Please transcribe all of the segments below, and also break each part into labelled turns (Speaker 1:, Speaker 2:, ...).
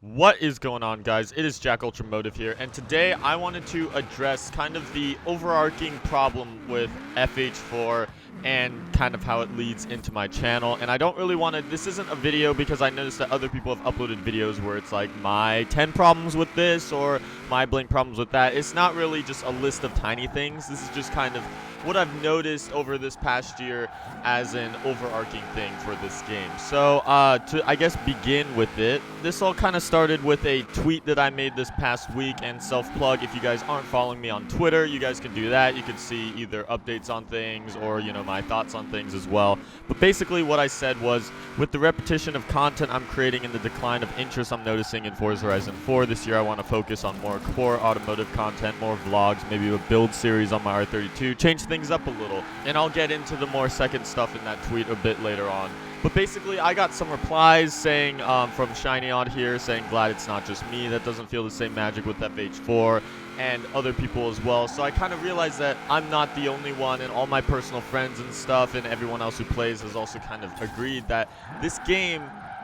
Speaker 1: What is going on, guys? It is JackUltraMotive here, and today I wanted to address kind of the overarching problem with FH4 and kind of how it leads into my channel. And I don't really want to, this isn't a video because I noticed that other people have uploaded videos where it's like my 10 problems with this or my blank problems with that. It's not really just a list of tiny things. This is just kind of what I've noticed over this past year as an overarching thing for this game. So to, I guess, begin with it, this all kind of started with a tweet that I made this past week. And self-plug, if you guys aren't following me on Twitter, you guys can do that. You can see either updates on things or, you know, my thoughts on things as well. But basically what I said was, with the repetition of content I'm creating and the decline of interest I'm noticing in Forza Horizon 4 this year, I want to focus on more core automotive content, more vlogs, maybe a build series on my R32, change things up a little. And I'll get into the more second stuff in that tweet a bit later on. But basically, I got some replies saying, from Shiny on here, saying, glad it's not just me that doesn't feel the same magic with FH4, and other people as well. So I kind of realized that I'm not the only one, and all my personal friends and stuff, and everyone else who plays has also kind of agreed that this game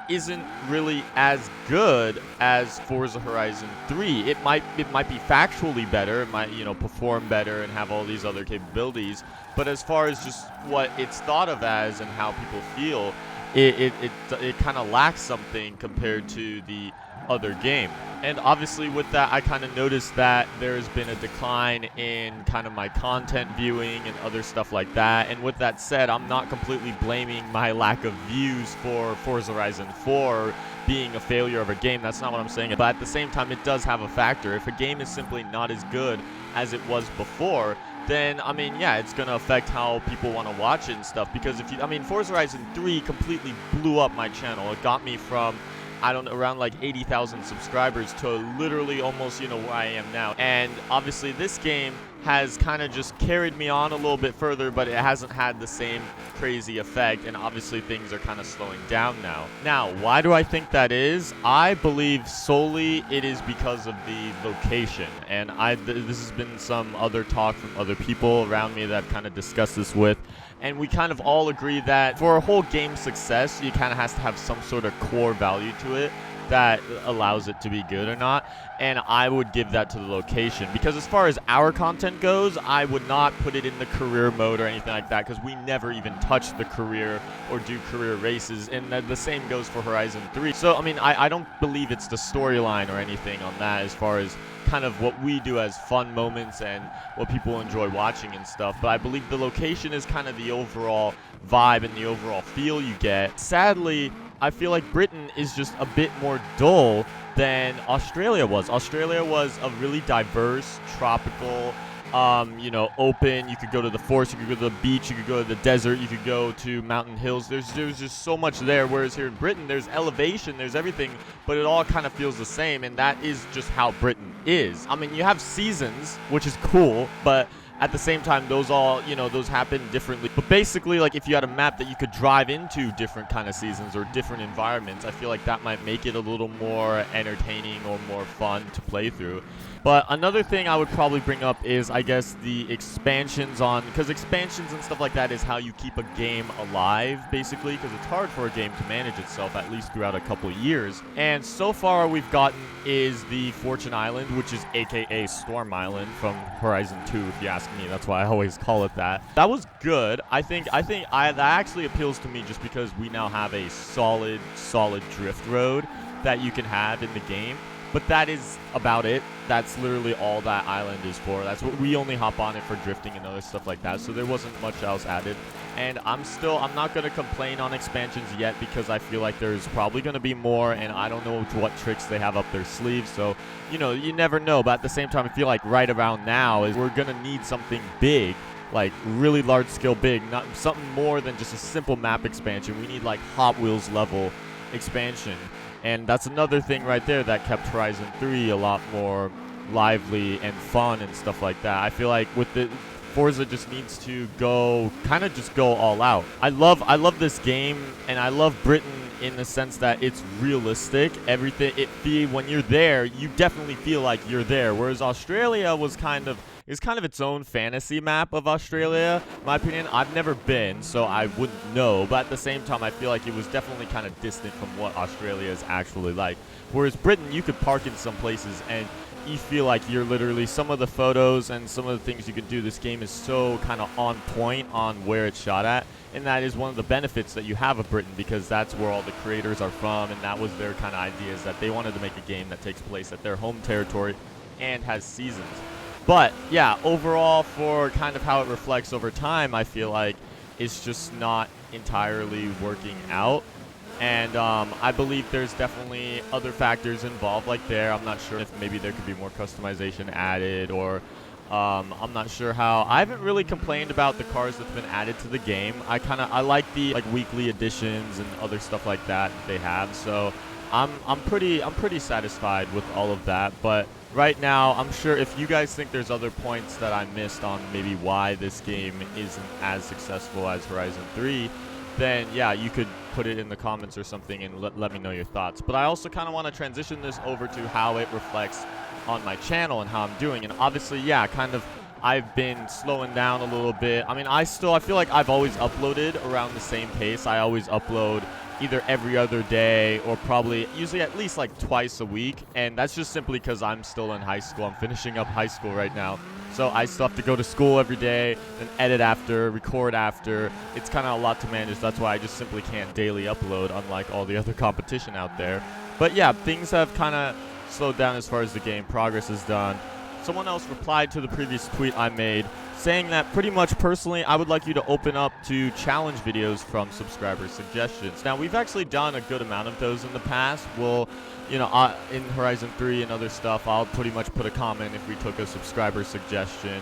Speaker 1: isn't really as good as Forza Horizon 3. It might be factually better, it might, you know, perform better and have all these other capabilities, but as far as just what it's thought of as and how people feel, it kind of lacks something compared to the other game. And obviously with that, I kind of noticed that there's been a decline in kind of my content viewing and other stuff like that. And with that said, I'm not completely blaming my lack of views for Forza Horizon 4 being a failure of a game. That's not what I'm saying. But at the same time, it does have a factor. If a game is simply not as good as it was before, then, I mean, yeah, it's going to affect how people want to watch it and stuff. Because if you, I mean, Forza Horizon 3 completely blew up my channel. It got me from, I don't know, around like 80,000 subscribers to literally almost, you know, where I am now. And obviously this game has kind of just carried me on a little bit further, but it hasn't had the same crazy effect, and obviously things are kind of slowing down now. Now, why do I think that is? I believe solely it is because of the location, and this has been some other talk from other people around me that I've kind of discussed this with, and we kind of all agree that for a whole game's success, you kind of has to have some sort of core value to it that allows it to be good or not, and I would give that to the location. Because as far as our content goes, I would not put it in the career mode or anything like that, because we never even touch the career or do career races, and the same goes for Horizon 3. So I mean, I don't believe it's the storyline or anything on that as far as kind of what we do as fun moments and what people enjoy watching and stuff, but I believe the location is kind of the overall vibe and the overall feel you get. Sadly, I feel like Britain is just a bit more dull than Australia was. Australia was a really diverse, tropical, you know, open. You could go to the forest, you could go to the beach, you could go to the desert, you could go to mountain hills. There's just so much there, whereas here in Britain, there's elevation, there's everything, but it all kind of feels the same, and that is just how Britain is. I mean, you have seasons, which is cool, but at the same time, those all, you know, those happen differently. But basically, like, if you had a map that you could drive into different kind of seasons or different environments, I feel like that might make it a little more entertaining or more fun to play through. But another thing I would probably bring up is, I guess, the expansions on, because expansions and stuff like that is how you keep a game alive, basically, because it's hard for a game to manage itself, at least throughout a couple of years. And so far we've gotten is the Fortune Island, which is aka Storm Island from Horizon 2, if you ask me. That's why I always call it that. That was good. I think that actually appeals to me just because we now have a solid drift road that you can have in the game. But that is about it. That's literally all that island is for. That's what we only hop on it for drifting and other stuff like that. So there wasn't much else added. And I'm not going to complain on expansions yet because I feel like there's probably going to be more, and I don't know what tricks they have up their sleeves. So, you know, you never know. But at the same time, I feel like right around now is we're going to need something big, like really large scale big, not something more than just a simple map expansion. We need like Hot Wheels level expansion. And that's another thing right there that kept Horizon 3 a lot more lively and fun and stuff like that. I feel like with Forza just needs to go all out. I love this game, and I love Britain in the sense that it's realistic. Everything when you're there, you definitely feel like you're there. Whereas Australia was kind of its own fantasy map of Australia. In my opinion, I've never been, so I wouldn't know. But at the same time, I feel like it was definitely kind of distant from what Australia is actually like. Whereas Britain, you could park in some places and you feel like you're literally, some of the photos and some of the things you can do, this game is so kind of on point on where it's shot at, and that is one of the benefits that you have of Britain, because that's where all the creators are from, and that was their kind of ideas, that they wanted to make a game that takes place at their home territory and has seasons. But yeah, overall, for kind of how it reflects over time, I feel like it's just not entirely working out. And I believe there's definitely other factors involved, like I'm not sure if maybe there could be more customization added, or I'm not sure how. I haven't really complained about the cars that's been added to the game. I like the weekly editions and other stuff like that they have. So I'm pretty satisfied with all of that. But right now, I'm sure if you guys think there's other points that I missed on maybe why this game isn't as successful as Horizon 3, then yeah, you could put it in the comments or something and let me know your thoughts. But I also kind of want to transition this over to how it reflects on my channel and how I'm doing. And obviously, yeah, I've been slowing down a little bit. I mean, I feel like I've always uploaded around the same pace. I always upload either every other day or usually at least like twice a week. And that's just simply because I'm still in high school. I'm finishing up high school right now. So I still have to go to school every day, then edit after, record after. It's kind of a lot to manage. That's why I just simply can't daily upload, unlike all the other competition out there. But yeah, things have kind of slowed down as far as the game progress is done. Someone else replied to the previous tweet I made, saying that pretty much personally, I would like you to open up to challenge videos from subscriber suggestions. Now, we've actually done a good amount of those in the past. We'll, in Horizon 3 and other stuff, I'll pretty much put a comment if we took a subscriber suggestion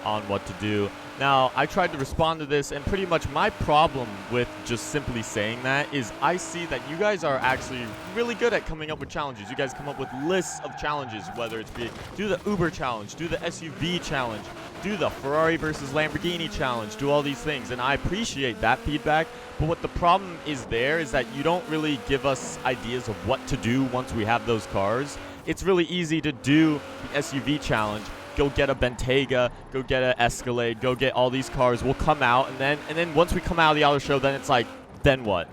Speaker 1: on what to do. Now, I tried to respond to this, and pretty much my problem with just simply saying that is I see that you guys are actually really good at coming up with challenges. You guys come up with lists of challenges, whether it's do the Uber challenge, do the SUV challenge, do the Ferrari versus Lamborghini challenge, do all these things, and I appreciate that feedback. But what the problem is that you don't really give us ideas of what to do once we have those cars. It's really easy to do the SUV challenge, go get a Bentayga, go get an Escalade, go get all these cars. We'll come out, and then once we come out of the auto show, then it's like, then what?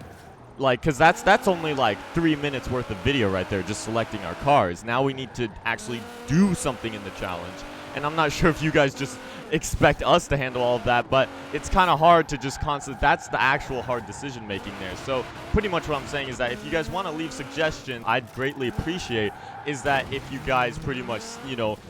Speaker 1: Like, because that's only like 3 minutes worth of video right there, just selecting our cars. Now we need to actually do something in the challenge. And I'm not sure if you guys just expect us to handle all of that, but it's kind of hard to just that's the actual hard decision making there. So pretty much what I'm saying is that if you guys want to leave suggestions, I'd greatly appreciate is that if you guys pretty much,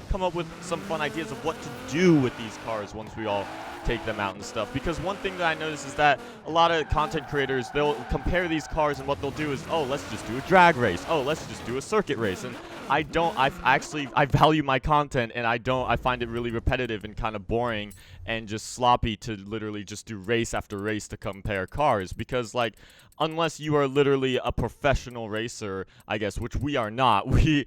Speaker 1: come up with some fun ideas of what to do with these cars once we all take them out and stuff. Because one thing that I notice is that a lot of content creators, they'll compare these cars, and what they'll do is, oh, let's just do a drag race. Oh, let's just do a circuit race. And I value my content, and I find it really repetitive and kind of boring and just sloppy to literally just do race after race to compare cars. Because, like, unless you are literally a professional racer, I guess, which we are not, we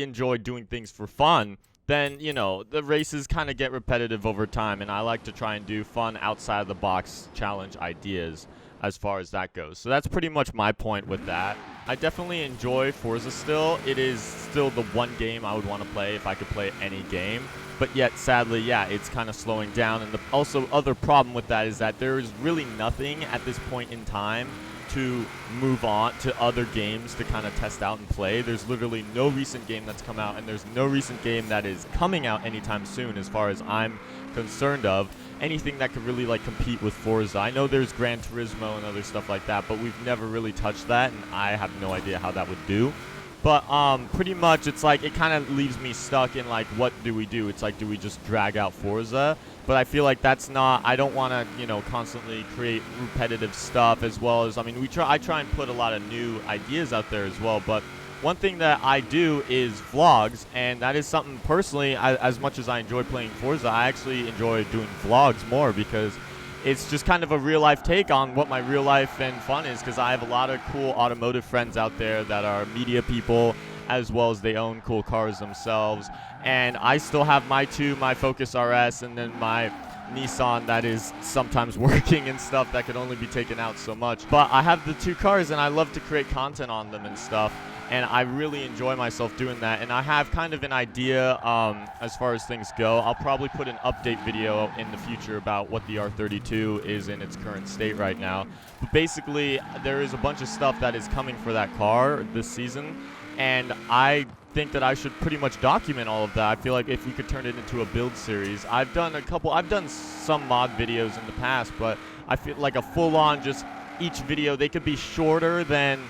Speaker 1: enjoy doing things for fun, then, the races kind of get repetitive over time, and I like to try and do fun outside-of-the-box challenge ideas as far as that goes. So that's pretty much my point with that. I definitely enjoy Forza still. It is still the one game I would want to play if I could play any game. But yet, sadly, yeah, it's kind of slowing down. And the other problem with that is that there is really nothing at this point in time to move on to other games to kind of test out and play. There's literally no recent game that's come out, and there's no recent game that is coming out anytime soon as far as I'm concerned of. Anything that could really compete with Forza. I know there's Gran Turismo and other stuff like that, but we've never really touched that, and I have no idea how that would do. But pretty much it's like it kind of leaves me stuck in what do we do? It's like, do we just drag out Forza? But I feel like that's not, I don't want to, constantly create repetitive stuff, as well as, I mean, I try and put a lot of new ideas out there as well. But one thing that I do is vlogs, and that is something personally, as much as I enjoy playing Forza, I actually enjoy doing vlogs more, because it's just kind of a real-life take on what my real life and fun is, because I have a lot of cool automotive friends out there that are media people, as well as they own cool cars themselves. And I still have my Focus RS, and then my Nissan that is sometimes working and stuff that could only be taken out so much. But I have the 2 cars, and I love to create content on them and stuff, and I really enjoy myself doing that. And I have kind of an idea as far as things go. I'll probably put an update video in the future about what the R32 is in its current state right now. But basically, there is a bunch of stuff that is coming for that car this season, and I think that I should pretty much document all of that. I feel like if we could turn it into a build series. I've done some mod videos in the past, but I feel like a full-on just each video, they could be shorter than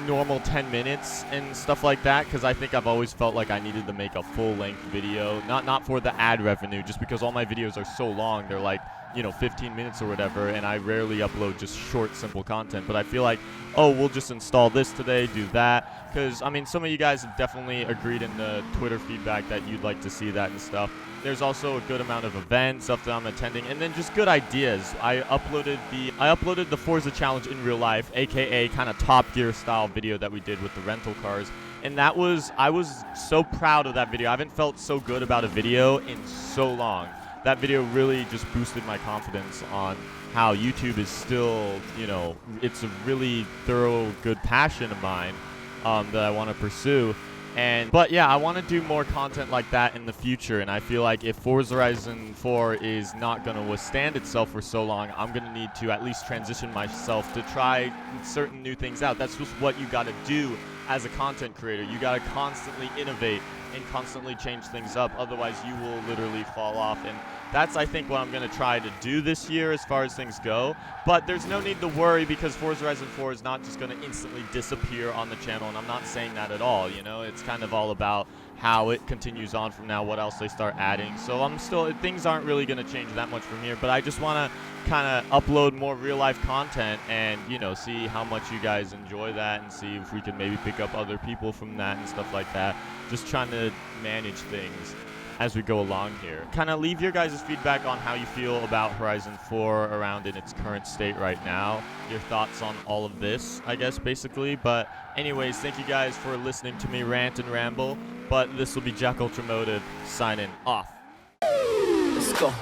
Speaker 1: normal 10 minutes and stuff like that, because I think I've always felt like I needed to make a full-length video, not for the ad revenue, just because all my videos are so long. They're like, 15 minutes or whatever, and I rarely upload just short, simple content. But I feel like, oh, we'll just install this today, do that, because, I mean, some of you guys have definitely agreed in the Twitter feedback that you'd like to see that and stuff. There's also a good amount of events, stuff that I'm attending, and then just good ideas. I uploaded the Forza challenge in real life, aka kind of Top Gear style video that we did with the rental cars, and I was so proud of that video. I haven't felt so good about a video in so long. That video really just boosted my confidence on how YouTube is still, it's a really thorough, good passion of mine that I want to pursue. But yeah, I want to do more content like that in the future, and I feel like if Forza Horizon 4 is not going to withstand itself for so long, I'm going to need to at least transition myself to try certain new things out. That's just what you got to do as a content creator. You got to constantly innovate and constantly change things up, otherwise you will literally fall off. And that's, I think, what I'm going to try to do this year as far as things go. But there's no need to worry, because Forza Horizon 4 is not just going to instantly disappear on the channel, and I'm not saying that at all. It's kind of all about how it continues on from now, what else they start adding. So things aren't really going to change that much from here, but I just want to kind of upload more real-life content and, see how much you guys enjoy that, and see if we can maybe pick up other people from that and stuff like that. Just trying to manage things as we go along here. Kind of leave your guys' feedback on how you feel about Horizon 4 around in its current state right now. Your thoughts on all of this, I guess, basically. But anyways, thank you guys for listening to me rant and ramble. But this will be JackUltraMotive signing off.
Speaker 2: Let's go.